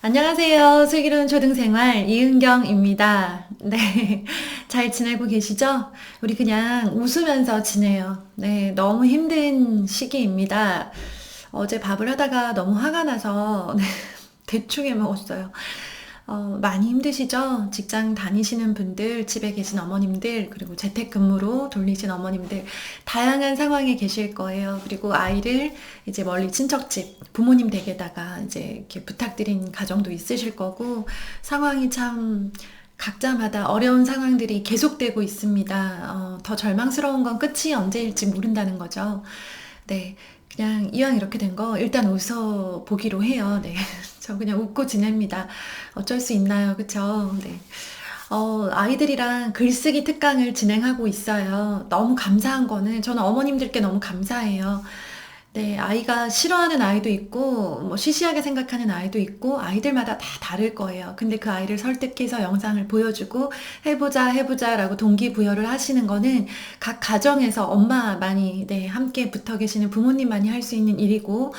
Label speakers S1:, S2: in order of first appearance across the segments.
S1: 안녕하세요. 슬기로운 초등생활 이은경입니다. 네. 잘 지내고 계시죠? 우리 그냥 웃으면서 지내요. 네. 너무 힘든 시기입니다. 어제 밥을 하다가 너무 화가 나서 네, 대충 해 먹었어요. 많이 힘드시죠? 직장 다니시는 분들, 집에 계신 어머님들, 그리고 재택근무로 돌리신 어머님들, 다양한 상황에 계실 거예요. 그리고 아이를 이제 멀리 친척집, 부모님 댁에다가 이제 이렇게 부탁드린 가정도 있으실 거고, 상황이 참 각자마다 어려운 상황들이 계속되고 있습니다. 더 절망스러운 건 끝이 언제일지 모른다는 거죠. 네. 그냥 이왕 이렇게 된 거 일단 웃어 보기로 해요. 네. 저 그냥 웃고 지냅니다. 어쩔 수 있나요? 그쵸? 네. 아이들이랑 글쓰기 특강을 진행하고 있어요. 너무 감사한 거는 저는 어머님들께 너무 감사해요. 네, 아이가 싫어하는 아이도 있고, 뭐, 시시하게 생각하는 아이도 있고, 아이들마다 다 다를 거예요. 근데 그 아이를 설득해서 영상을 보여주고, 해보자 라고 동기부여를 하시는 거는 각 가정에서 엄마만이, 네, 함께 붙어 계시는 부모님만이 할 수 있는 일이고,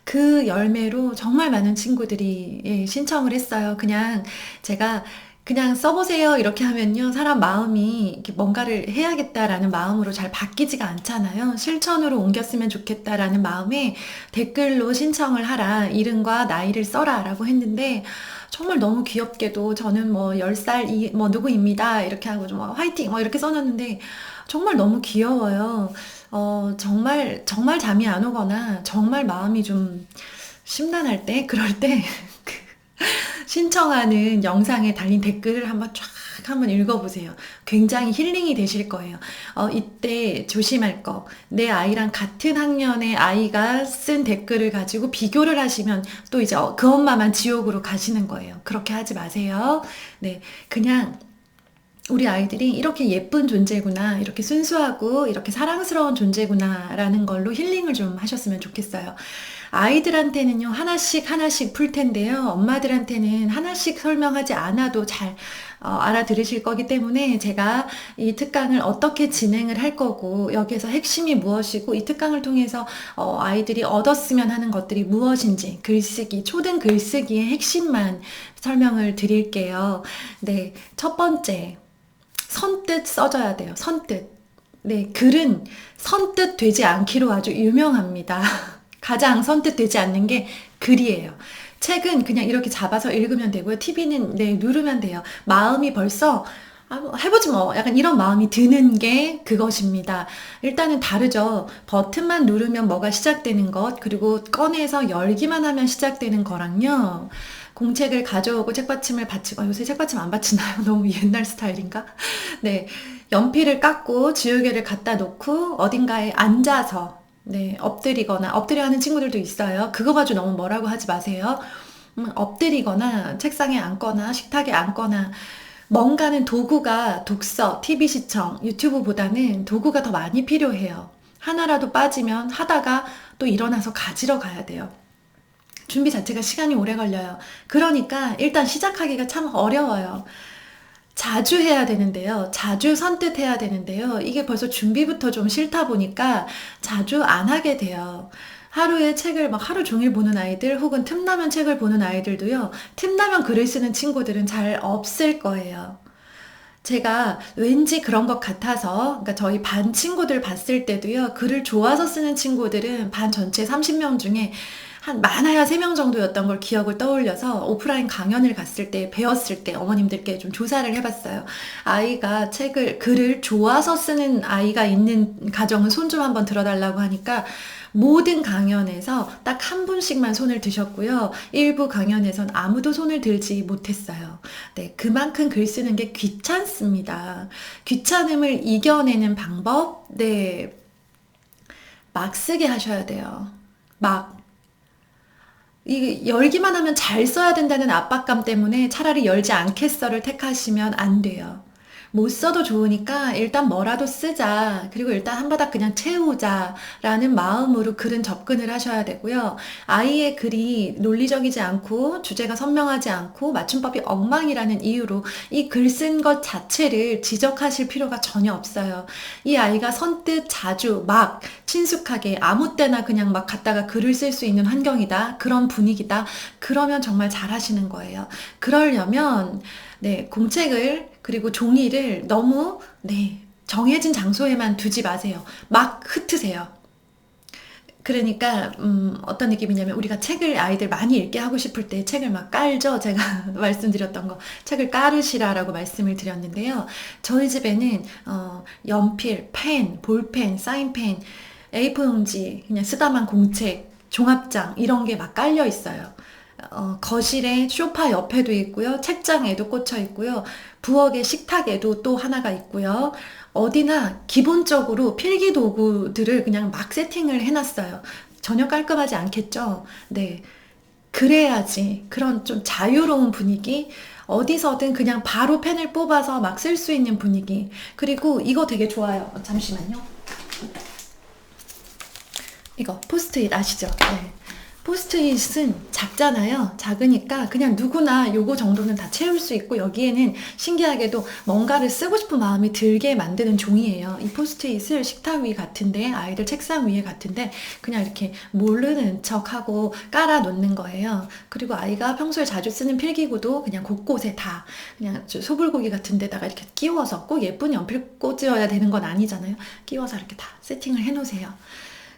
S1: 그 열매로 정말 많은 친구들이 예, 신청을 했어요. 그냥 제가 그냥 써보세요 이렇게 하면요 사람 마음이 이렇게 뭔가를 해야겠다라는 마음으로 잘 바뀌지가 않잖아요. 실천으로 옮겼으면 좋겠다라는 마음에 댓글로 신청을 하라, 이름과 나이를 써라 라고 했는데, 정말 너무 귀엽게도 저는 뭐 10살 뭐 누구입니다 이렇게 하고 좀 화이팅 뭐 이렇게 써놨는데, 정말 너무 귀여워요. 정말 잠이 안 오거나 정말 마음이 좀 심란할 때, 그럴 때 그 신청하는 영상에 달린 댓글을 한번 읽어보세요. 굉장히 힐링이 되실 거예요. 이때 조심할 거. 내 아이랑 같은 학년의 아이가 쓴 댓글을 가지고 비교를 하시면 또 이제 그 엄마만 지옥으로 가시는 거예요. 그렇게 하지 마세요. 네. 그냥 우리 아이들이 이렇게 예쁜 존재구나, 이렇게 순수하고 이렇게 사랑스러운 존재구나라는 걸로 힐링을 좀 하셨으면 좋겠어요. 아이들한테는요, 하나씩 하나씩 풀 텐데요. 엄마들한테는 하나씩 설명하지 않아도 잘 알아들으실 거기 때문에 제가 이 특강을 어떻게 진행을 할 거고, 여기에서 핵심이 무엇이고, 이 특강을 통해서 아이들이 얻었으면 하는 것들이 무엇인지, 글쓰기, 초등 글쓰기의 핵심만 설명을 드릴게요. 네, 첫 번째. 선뜻 써줘야 돼요. 선뜻. 네, 글은 선뜻 되지 않기로 아주 유명합니다. 가장 선뜻 되지 않는 게 글이에요. 책은 그냥 이렇게 잡아서 읽으면 되고요. TV는 네, 누르면 돼요. 마음이 벌써 뭐 해보지 뭐 약간 이런 마음이 드는 게 그것입니다. 일단은 다르죠. 버튼만 누르면 뭐가 시작되는 것, 그리고 꺼내서 열기만 하면 시작되는 거랑요. 공책을 가져오고 책받침을 받치고, 요새 책받침 안 받치나요? 너무 옛날 스타일인가? 네. 연필을 깎고 지우개를 갖다 놓고 어딘가에 앉아서 네, 엎드려 하는 친구들도 있어요. 그거 가지고 너무 뭐라고 하지 마세요. 엎드리거나 책상에 앉거나 식탁에 앉거나, 뭔가는 도구가 독서, TV 시청, 유튜브보다는 도구가 더 많이 필요해요. 하나라도 빠지면 하다가 또 일어나서 가지러 가야 돼요. 준비 자체가 시간이 오래 걸려요. 그러니까 일단 시작하기가 참 어려워요. 자주 해야 되는데요. 자주 선뜻해야 되는데요. 이게 벌써 준비부터 좀 싫다 보니까 자주 안 하게 돼요. 하루에 책을 막 하루 종일 보는 아이들, 혹은 틈나면 책을 보는 아이들도요. 틈나면 글을 쓰는 친구들은 잘 없을 거예요. 제가 왠지 그런 것 같아서, 그러니까 저희 반 친구들 봤을 때도요, 글을 좋아서 쓰는 친구들은 반 전체 30명 중에 한 많아야 3명 정도였던 걸 기억을 떠올려서 오프라인 강연을 갔을 때, 배웠을 때 어머님들께 좀 조사를 해봤어요. 아이가 글을 좋아서 쓰는 아이가 있는 가정은 손 좀 한번 들어달라고 하니까, 모든 강연에서 딱 한 분씩만 손을 드셨고요. 일부 강연에선 아무도 손을 들지 못했어요. 네, 그만큼 글 쓰는 게 귀찮습니다. 귀찮음을 이겨내는 방법, 네, 막 쓰게 하셔야 돼요. 막. 이게 열기만 하면 잘 써야 된다는 압박감 때문에 차라리 열지 않겠어를 택하시면 안 돼요. 못 써도 좋으니까 일단 뭐라도 쓰자. 그리고 일단 한 바닥 그냥 채우자라는 마음으로 글은 접근을 하셔야 되고요. 아이의 글이 논리적이지 않고 주제가 선명하지 않고 맞춤법이 엉망이라는 이유로 이 글 쓴 것 자체를 지적하실 필요가 전혀 없어요. 이 아이가 선뜻 자주 막 친숙하게 아무 때나 그냥 막 갖다가 글을 쓸 수 있는 환경이다. 그런 분위기다. 그러면 정말 잘하시는 거예요. 그러려면 네, 공책을 그리고 종이를 너무 네, 정해진 장소에만 두지 마세요. 막 흩으세요. 그러니까 어떤 느낌이냐면 우리가 책을 아이들 많이 읽게 하고 싶을 때 책을 막 깔죠. 제가 말씀드렸던 거 책을 깔으시라라고 말씀을 드렸는데요. 저희 집에는 연필, 펜, 볼펜, 사인펜, A4 용지, 그냥 쓰다만 공책, 종합장 이런 게 막 깔려 있어요. 거실에 소파 옆에도 있고요. 책장에도 꽂혀 있고요. 부엌의 식탁에도 또 하나가 있고요. 어디나 기본적으로 필기 도구들을 그냥 막 세팅을 해놨어요. 전혀 깔끔하지 않겠죠? 네. 그래야지 그런 좀 자유로운 분위기, 어디서든 그냥 바로 펜을 뽑아서 막 쓸 수 있는 분위기. 그리고 이거 되게 좋아요. 잠시만요. 이거 포스트잇 아시죠? 네. 포스트잇은 작잖아요. 작으니까 그냥 누구나 요거 정도는 다 채울 수 있고 여기에는 신기하게도 뭔가를 쓰고 싶은 마음이 들게 만드는 종이에요. 이 포스트잇을 식탁 위 같은데 아이들 책상 위에 같은데 그냥 이렇게 모르는 척하고 깔아 놓는 거예요. 그리고 아이가 평소에 자주 쓰는 필기구도 그냥 곳곳에 다 그냥 소불고기 같은 데다가 이렇게 끼워서 꼭 예쁜 연필 꽂아야 되는 건 아니잖아요. 끼워서 이렇게 다 세팅을 해 놓으세요.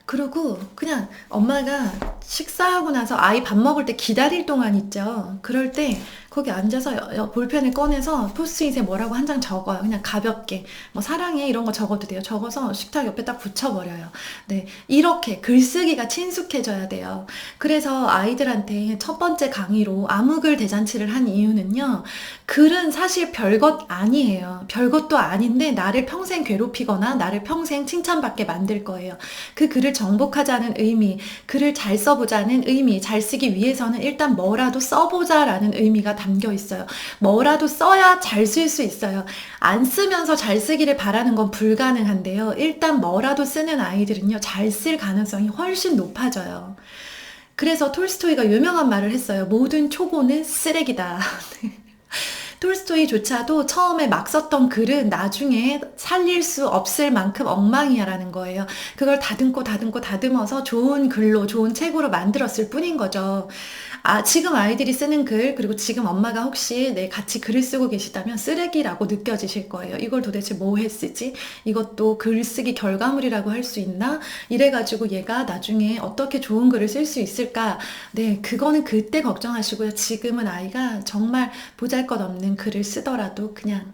S1: 그리고 그냥 엄마가 식사하고 나서 아이 밥 먹을 때 기다릴 동안 있죠. 그럴 때 거기 앉아서 볼펜을 꺼내서 포스트잇에 뭐라고 한 장 적어요. 그냥 가볍게. 뭐 사랑해 이런 거 적어도 돼요. 적어서 식탁 옆에 딱 붙여버려요. 네. 이렇게 글쓰기가 친숙해져야 돼요. 그래서 아이들한테 첫 번째 강의로 암흑을 대잔치를 한 이유는요. 글은 사실 별것 아니에요. 별것도 아닌데 나를 평생 괴롭히거나 나를 평생 칭찬받게 만들 거예요. 그 글을 정복하자는 의미, 글을 잘 써보자는 의미, 잘 쓰기 위해서는 일단 뭐라도 써보자라는 의미가 담겨 있어요. 뭐라도 써야 잘 쓸 수 있어요. 안 쓰면서 잘 쓰기를 바라는 건 불가능한데요. 일단 뭐라도 쓰는 아이들은요, 잘 쓸 가능성이 훨씬 높아져요. 그래서 톨스토이가 유명한 말을 했어요. 모든 초보는 쓰레기다. 톨스토이조차도 처음에 막 썼던 글은 나중에 살릴 수 없을 만큼 엉망이야라는 거예요. 그걸 다듬고 다듬고 다듬어서 좋은 글로, 좋은 책으로 만들었을 뿐인 거죠. 지금 아이들이 쓰는 글, 그리고 지금 엄마가 혹시 같이 글을 쓰고 계시다면 쓰레기라고 느껴지실 거예요. 이걸 도대체 뭐해 쓰지? 이것도 글쓰기 결과물이라고 할 수 있나? 이래가지고 얘가 나중에 어떻게 좋은 글을 쓸 수 있을까? 네, 그거는 그때 걱정하시고요. 지금은 아이가 정말 보잘것없는 글을 쓰더라도 그냥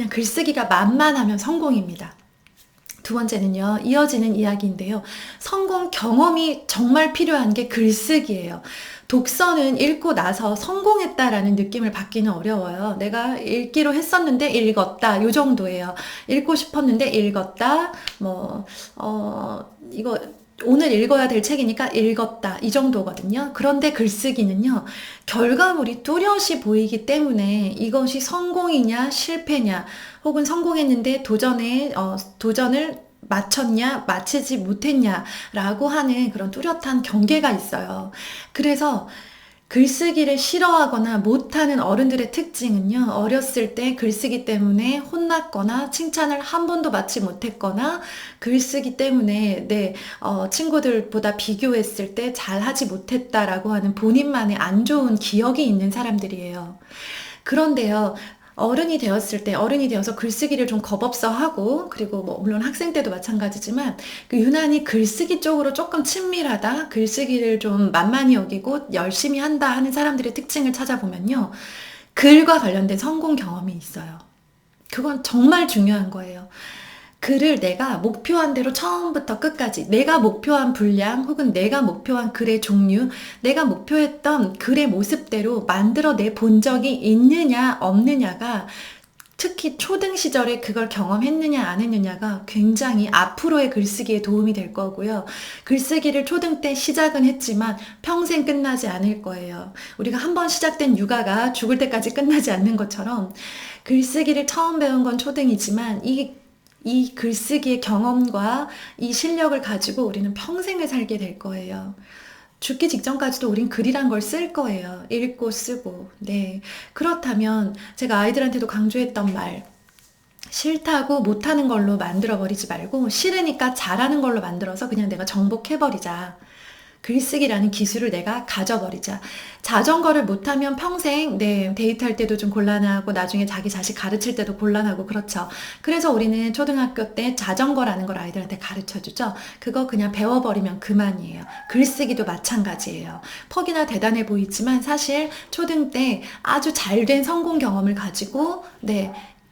S1: 글쓰기가 만만하면 성공입니다. 두 번째는요, 이어지는 이야기인데요. 성공 경험이 정말 필요한 게 글쓰기예요. 독서는 읽고 나서 성공했다라는 느낌을 받기는 어려워요. 내가 읽기로 했었는데 읽었다. 요 정도예요. 읽고 싶었는데 읽었다. 이거 오늘 읽어야 될 책이니까 읽었다. 이 정도거든요. 그런데 글쓰기는요, 결과물이 뚜렷이 보이기 때문에 이것이 성공이냐, 실패냐, 혹은 성공했는데 도전을 마쳤냐, 마치지 못했냐라고 하는 그런 뚜렷한 경계가 있어요. 그래서 글쓰기를 싫어하거나 못하는 어른들의 특징은요, 어렸을 때 글쓰기 때문에 혼났거나 칭찬을 한 번도 받지 못했거나 글쓰기 때문에 친구들보다 비교했을 때 잘하지 못했다라고 하는 본인만의 안 좋은 기억이 있는 사람들이에요. 그런데요, 어른이 되어서 글쓰기를 좀 겁없어 하고, 그리고 물론 학생 때도 마찬가지지만, 유난히 글쓰기 쪽으로 조금 친밀하다, 글쓰기를 좀 만만히 여기고 열심히 한다 하는 사람들의 특징을 찾아보면요, 글과 관련된 성공 경험이 있어요. 그건 정말 중요한 거예요. 글을 내가 목표한 대로 처음부터 끝까지 내가 목표한 분량 혹은 내가 목표한 글의 종류, 내가 목표했던 글의 모습대로 만들어 내 본 적이 있느냐 없느냐가 특히 초등 시절에 그걸 경험했느냐 안 했느냐가 굉장히 앞으로의 글쓰기에 도움이 될 거고요. 글쓰기를 초등 때 시작은 했지만 평생 끝나지 않을 거예요. 우리가 한번 시작된 육아가 죽을 때까지 끝나지 않는 것처럼 글쓰기를 처음 배운 건 초등이지만 이 글쓰기의 경험과 이 실력을 가지고 우리는 평생을 살게 될 거예요. 죽기 직전까지도 우린 글이란 걸 쓸 거예요. 읽고 쓰고. 네. 그렇다면 제가 아이들한테도 강조했던 말, 싫다고 못하는 걸로 만들어 버리지 말고 싫으니까 잘하는 걸로 만들어서 그냥 내가 정복해 버리자. 글쓰기라는 기술을 내가 가져버리자. 자전거를 못하면 평생 데이트할 때도 좀 곤란하고 나중에 자기 자식 가르칠 때도 곤란하고 그렇죠. 그래서 우리는 초등학교 때 자전거라는 걸 아이들한테 가르쳐주죠. 그거 그냥 배워버리면 그만이에요. 글쓰기도 마찬가지예요. 퍽이나 대단해 보이지만 사실 초등 때 아주 잘된 성공 경험을 가지고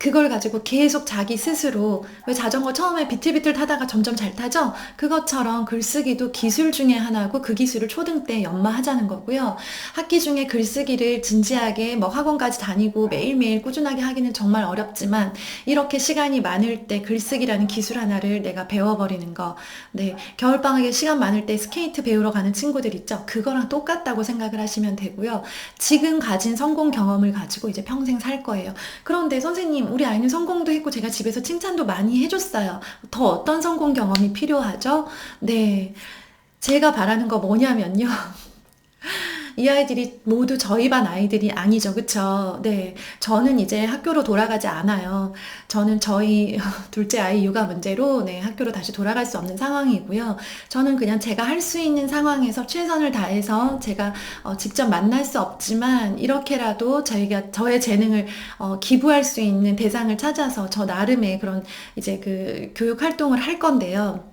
S1: 그걸 가지고 계속 자기 스스로 왜 자전거 처음에 비틀비틀 타다가 점점 잘 타죠? 그것처럼 글쓰기도 기술 중에 하나고 그 기술을 초등 때 연마하자는 거고요. 학기 중에 글쓰기를 진지하게 뭐 학원까지 다니고 매일매일 꾸준하게 하기는 정말 어렵지만 이렇게 시간이 많을 때 글쓰기라는 기술 하나를 내가 배워버리는 거. 네, 겨울방학에 시간 많을 때 스케이트 배우러 가는 친구들 있죠? 그거랑 똑같다고 생각을 하시면 되고요. 지금 가진 성공 경험을 가지고 이제 평생 살 거예요. 그런데 선생님, 우리 아이는 성공도 했고 제가 집에서 칭찬도 많이 해줬어요. 더 어떤 성공 경험이 필요하죠? 네. 제가 바라는 거 뭐냐면요. 이 아이들이 모두 저희 반 아이들이 아니죠. 그쵸? 네. 저는 이제 학교로 돌아가지 않아요. 저는 저희 둘째 아이 육아 문제로 학교로 다시 돌아갈 수 없는 상황이고요. 저는 그냥 제가 할 수 있는 상황에서 최선을 다해서 제가 직접 만날 수 없지만 이렇게라도 저의 재능을 기부할 수 있는 대상을 찾아서 저 나름의 그런 이제 그 교육 활동을 할 건데요.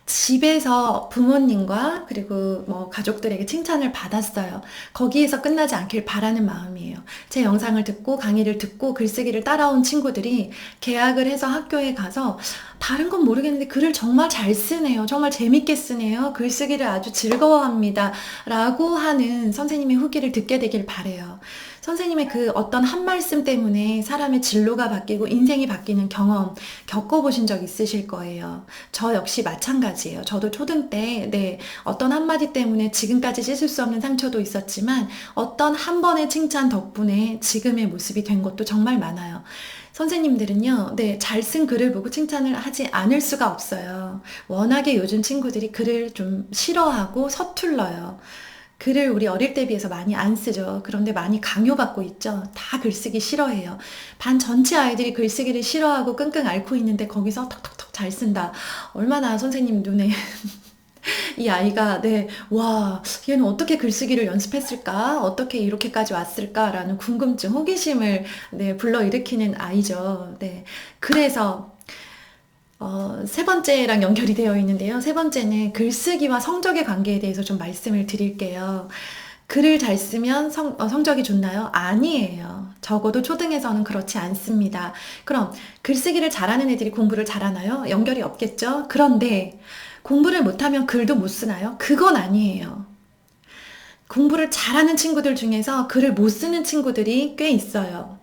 S1: 집에서 부모님과 그리고 뭐 가족들에게 칭찬을 받았어요. 거기에서 끝나지 않길 바라는 마음이에요. 제 영상을 듣고 강의를 듣고 글쓰기를 따라온 친구들이 개학을 해서 학교에 가서 다른 건 모르겠는데 글을 정말 잘 쓰네요. 정말 재밌게 쓰네요. 글쓰기를 아주 즐거워합니다. 라고 하는 선생님의 후기를 듣게 되길 바래요. 선생님의 그 어떤 한 말씀 때문에 사람의 진로가 바뀌고 인생이 바뀌는 경험 겪어보신 적 있으실 거예요. 저 역시 마찬가지예요. 저도 초등 때 어떤 한마디 때문에 지금까지 씻을 수 없는 상처도 있었지만 어떤 한 번의 칭찬 덕분에 지금의 모습이 된 것도 정말 많아요. 선생님들은요, 잘 쓴 글을 보고 칭찬을 하지 않을 수가 없어요. 워낙에 요즘 친구들이 글을 좀 싫어하고 서툴러요. 글을 우리 어릴 때 비해서 많이 안 쓰죠. 그런데 많이 강요받고 있죠. 다 글쓰기 싫어해요. 반 전체 아이들이 글쓰기를 싫어하고 끙끙 앓고 있는데 거기서 턱턱턱 잘 쓴다. 얼마나 선생님 눈에 이 아이가 와, 얘는 어떻게 글쓰기를 연습했을까? 어떻게 이렇게까지 왔을까라는 궁금증, 호기심을 불러일으키는 아이죠. 그래서 세 번째랑 연결이 되어 있는데요. 세 번째는 글쓰기와 성적의 관계에 대해서 좀 말씀을 드릴게요. 글을 잘 쓰면 성적이 좋나요? 아니에요. 적어도 초등에서는 그렇지 않습니다. 그럼 글쓰기를 잘하는 애들이 공부를 잘하나요? 연결이 없겠죠? 그런데 공부를 못하면 글도 못 쓰나요? 그건 아니에요. 공부를 잘하는 친구들 중에서 글을 못 쓰는 친구들이 꽤 있어요.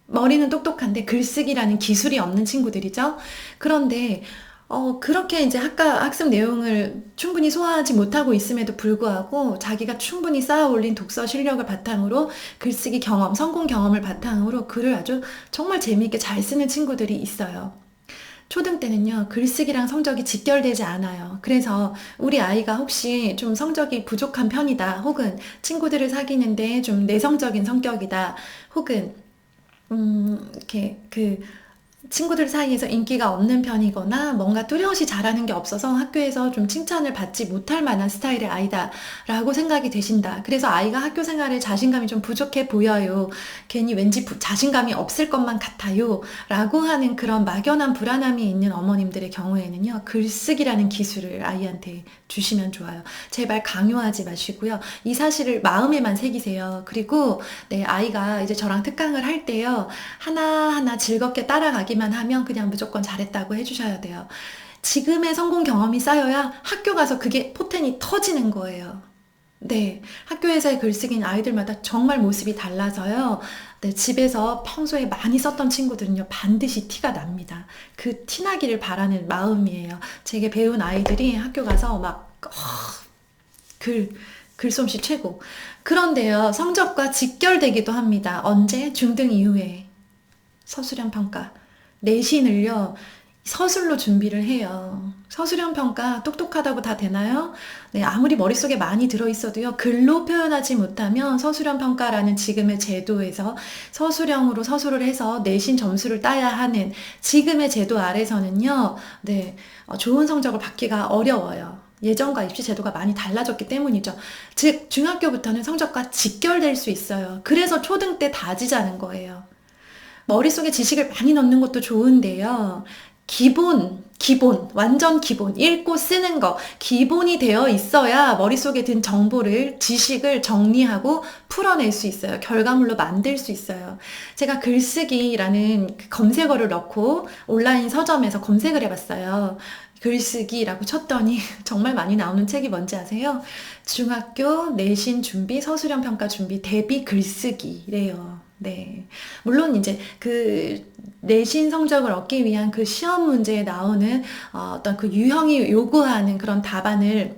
S1: 머리는 똑똑한데 글쓰기라는 기술이 없는 친구들이죠. 그런데 그렇게 이제 학습 내용을 충분히 소화하지 못하고 있음에도 불구하고 자기가 충분히 쌓아 올린 독서 실력을 바탕으로 글쓰기 경험, 성공 경험을 바탕으로 글을 아주 정말 재미있게 잘 쓰는 친구들이 있어요. 초등 때는요, 글쓰기랑 성적이 직결되지 않아요. 그래서 우리 아이가 혹시 좀 성적이 부족한 편이다, 혹은 친구들을 사귀는데 좀 내성적인 성격이다, 혹은 이렇게 친구들 사이에서 인기가 없는 편이거나 뭔가 뚜렷이 잘하는 게 없어서 학교에서 좀 칭찬을 받지 못할 만한 스타일의 아이다 라고 생각이 되신다. 그래서 아이가 학교 생활에 자신감이 좀 부족해 보여요. 괜히 왠지 자신감이 없을 것만 같아요 라고 하는 그런 막연한 불안함이 있는 어머님들의 경우에는요, 글쓰기라는 기술을 아이한테 주시면 좋아요. 제발 강요하지 마시고요. 이 사실을 마음에만 새기세요. 그리고 아이가 이제 저랑 특강을 할 때요, 하나하나 즐겁게 따라가기만 하면 그냥 무조건 잘했다고 해주셔야 돼요. 지금의 성공 경험이 쌓여야 학교 가서 그게 포텐이 터지는 거예요. 네, 학교에서의 글쓰기는 아이들마다 정말 모습이 달라서요. 네, 집에서 평소에 많이 썼던 친구들은요, 반드시 티가 납니다. 그 티나기를 바라는 마음이에요. 제게 배운 아이들이 학교 가서 막, 글, 글솜씨 최고. 그런데요, 성적과 직결되기도 합니다. 언제? 중등 이후에. 서술형 평가. 내신을요, 서술로 준비를 해요. 서술형 평가 똑똑하다고 다 되나요? 네, 아무리 머릿속에 많이 들어있어도요, 글로 표현하지 못하면 서술형 평가라는 지금의 제도에서 서술형으로 서술을 해서 내신 점수를 따야 하는 지금의 제도 아래서는요, 네, 좋은 성적을 받기가 어려워요. 예전과 입시 제도가 많이 달라졌기 때문이죠. 즉, 중학교부터는 성적과 직결될 수 있어요. 그래서 초등 때 다지자는 거예요. 머릿속에 지식을 많이 넣는 것도 좋은데요. 완전 기본, 읽고 쓰는 거, 기본이 되어 있어야 머릿속에 든 정보를, 지식을 정리하고 풀어낼 수 있어요. 결과물로 만들 수 있어요. 제가 글쓰기라는 그 검색어를 넣고 온라인 서점에서 검색을 해봤어요. 글쓰기라고 쳤더니 정말 많이 나오는 책이 뭔지 아세요? 중학교 내신 준비, 서술형 평가 준비, 대비 글쓰기래요. 네. 물론 이제 그 내신 성적을 얻기 위한 그 시험 문제에 나오는 어떤 그 유형이 요구하는 그런 답안을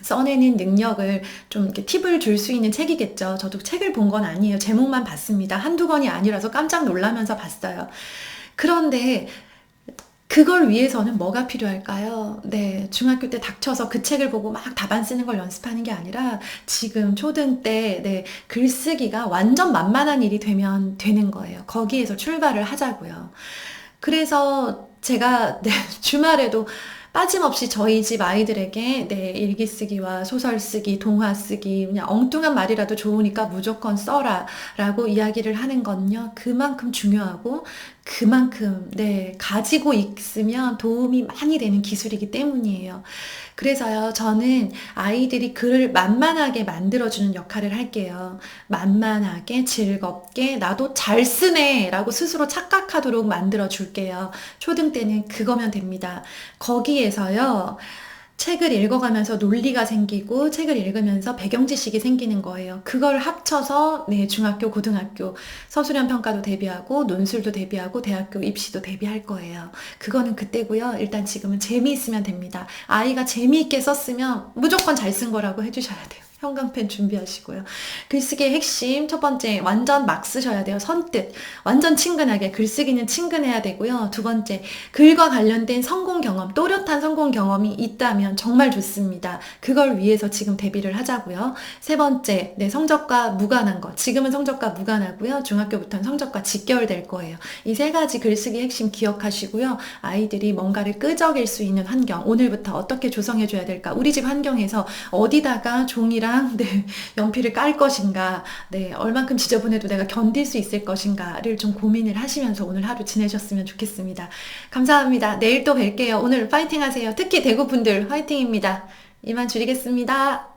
S1: 써내는 능력을 좀 이렇게 팁을 줄 수 있는 책이겠죠. 저도 책을 본 건 아니에요. 제목만 봤습니다. 한두 권이 아니라서 깜짝 놀라면서 봤어요. 그런데 그걸 위해서는 뭐가 필요할까요? 네, 중학교 때 닥쳐서 그 책을 보고 막 답안 쓰는 걸 연습하는 게 아니라 지금 초등 때, 네, 글쓰기가 완전 만만한 일이 되면 되는 거예요. 거기에서 출발을 하자고요. 그래서 제가 네, 주말에도 빠짐없이 저희 집 아이들에게 네, 일기 쓰기와 소설 쓰기, 동화 쓰기, 그냥 엉뚱한 말이라도 좋으니까 무조건 써라 라고 이야기를 하는 건요. 그만큼 중요하고 그만큼 네, 가지고 있으면 도움이 많이 되는 기술이기 때문이에요. 그래서요, 저는 아이들이 글을 만만하게 만들어주는 역할을 할게요. 만만하게, 즐겁게, 나도 잘 쓰네 라고 스스로 착각하도록 만들어줄게요. 초등 때는 그거면 됩니다. 거기에서요, 책을 읽어가면서 논리가 생기고 책을 읽으면서 배경 지식이 생기는 거예요. 그걸 합쳐서 네, 중학교, 고등학교 서술형 평가도 대비하고 논술도 대비하고 대학교 입시도 대비할 거예요. 그거는 그때고요. 일단 지금은 재미있으면 됩니다. 아이가 재미있게 썼으면 무조건 잘 쓴 거라고 해주셔야 돼요. 형광펜 준비하시고요. 글쓰기의 핵심 첫 번째, 완전 막 쓰셔야 돼요. 선뜻 완전 친근하게, 글쓰기는 친근해야 되고요. 두 번째, 글과 관련된 성공 경험, 또렷한 성공 경험이 있다면 정말 좋습니다. 그걸 위해서 지금 대비를 하자고요. 세 번째, 네, 성적과 무관한 것. 지금은 성적과 무관하고요. 중학교부터는 성적과 직결될 거예요. 이 세 가지 글쓰기 핵심 기억하시고요. 아이들이 뭔가를 끄적일 수 있는 환경, 오늘부터 어떻게 조성해 줘야 될까? 우리 집 환경에서 어디다가 종이랑 네, 연필을 깔 것인가, 네, 얼만큼 지저분해도 내가 견딜 수 있을 것인가를 좀 고민을 하시면서 오늘 하루 지내셨으면 좋겠습니다. 감사합니다. 내일 또 뵐게요. 오늘 파이팅 하세요. 특히 대구 분들 파이팅입니다. 이만 줄이겠습니다.